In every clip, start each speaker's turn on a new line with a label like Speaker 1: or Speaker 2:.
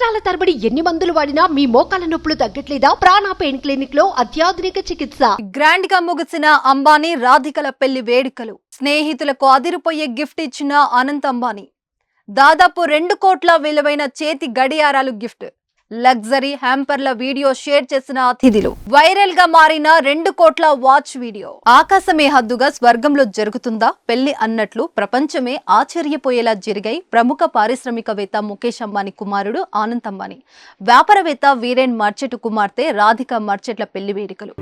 Speaker 1: సంవత్సరాల తరబడి ఎన్ని మందులు వాడినా మీ మోకాల నొప్పులు తగ్గట్లేదా? ప్రాణ పెయిన్ క్లినిక్ లో అత్యాధునిక చికిత్స.
Speaker 2: గ్రాండ్ గా ముగిసిన అంబానీ రాధికల పెళ్లి వేడుకలు. స్నేహితులకు అదిరిపోయే గిఫ్ట్ ఇచ్చిన అనంత్ అంబానీ. దాదాపు 2 కోట్ల విలువైన చేతి గడియారాలు గిఫ్ట్. లగ్జరీ హ్యాంపర్ల వీడియో షేర్ చేసిన అతిథులు. వైరల్ గా మారిన 2 కోట్ల వాచ్ వీడియో. ఆకాశమే హద్దుగా స్వర్గంలో జరుగుతుందా పెళ్లి అన్నట్లు ప్రపంచమే ఆశ్చర్యపోయేలా జరిగాయి ప్రముఖ పారిశ్రామికవేత్త ముఖేష్ అంబానీ కుమారుడు ఆనంద్ అంబానీ, వ్యాపారవేత్త వీరేన్ మర్చెట్ కుమార్తె రాధిక మర్చెట్ల పెళ్లి వేడుకలు.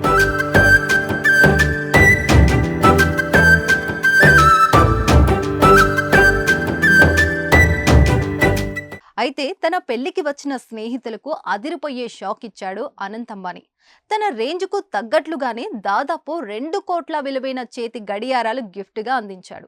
Speaker 2: అయితే తన పెళ్లికి వచ్చిన స్నేహితులకు అదిరిపోయే షాక్ ఇచ్చాడు అనంత్ అంబానీ. తన రేంజ్ కు తగ్గట్లుగానే దాదాపు 2 కోట్ల విలువైన చేతి గడియారాలు గిఫ్ట్ గా అందించాడు.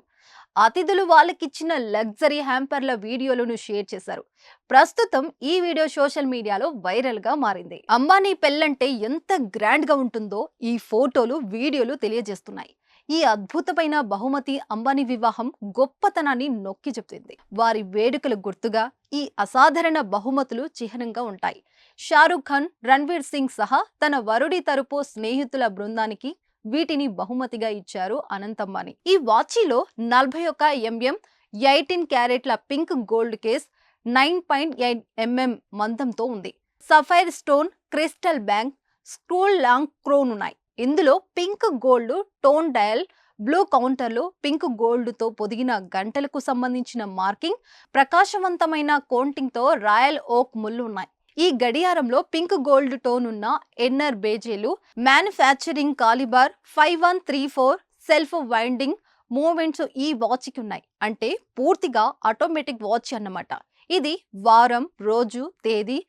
Speaker 2: అతిథులు వాళ్ళకిచ్చిన లగ్జరీ హ్యాంపర్ల వీడియోలను షేర్ చేశారు. ప్రస్తుతం ఈ వీడియో సోషల్ మీడియాలో వైరల్ గా మారింది. అంబానీ పెళ్ళంటే ఎంత గ్రాండ్ గా ఉంటుందో ఈ ఫోటోలు, వీడియోలు తెలియజేస్తున్నాయి. ఈ అద్భుతమైన బహుమతి అంబానీ వివాహం గొప్పతనాన్ని నొక్కి చెప్తుంది. వారి వేడుకలు గుర్తుగా ఈ అసాధారణ బహుమతులు చిహ్నంగా ఉంటాయి. షారుఖ్ ఖాన్, రణ్వీర్ సింగ్ సహా తన వరుడి తరపు స్నేహితుల బృందానికి వీటిని బహుమతిగా ఇచ్చారు అనంత్ అంబానీ. ఈ వాచీలో 41 mm 18 క్యారెట్ల పింక్ గోల్డ్ కేస్, 9.8 mm మందంతో ఉంది. Sapphire stone, crystal bank, scroll long crown ఉన్నాయి. ఇందులో pink gold tone dial, blue కౌంటర్లు, పింక్ గోల్డ్ తో పొదిగిన గంటలకు సంబంధించిన మార్కింగ్, ప్రకాశవంతమైన కోటింగ్ తో రాయల్ ఓక్ ముళ్ళు ఉన్నాయి. ఈ గడియారంలో పింక్ గోల్డ్ టోన్ ఉన్న ఎన్నర్ బేజేలు, manufacturing calibre, 5134 self winding movements ఈ వాచ్ కి ఉన్నాయి. అంటే పూర్తిగా ఆటోమేటిక్ వాచ్ అన్నమాట. ఇది వారం, రోజు, తేదీ,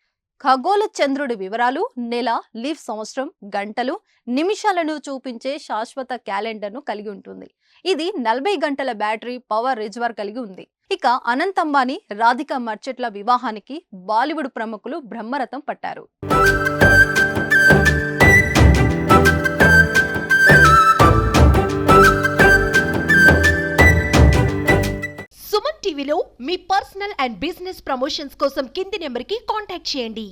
Speaker 2: ఖగోళ చంద్రుడి వివరాలు, నెల, లీఫ్ సంవత్సరం, గంటలు, నిమిషాలను చూపించే శాశ్వత క్యాలెండర్ను కలిగి ఉంటుంది. ఇది 40 గంటల బ్యాటరీ పవర్ రిజర్వ్ కలిగి ఉంది. ఇక అనంత్ అంబానీ, రాధిక మర్చెట్ల వివాహానికి బాలీవుడ్ ప్రముఖులు బ్రహ్మరథం పట్టారు.
Speaker 1: సుమన్ టీవీలో మీ పర్సనల్ అండ్ బిజినెస్ ప్రమోషన్స్ కోసం కింది నెంబర్కి కాంటాక్ట్ చేయండి.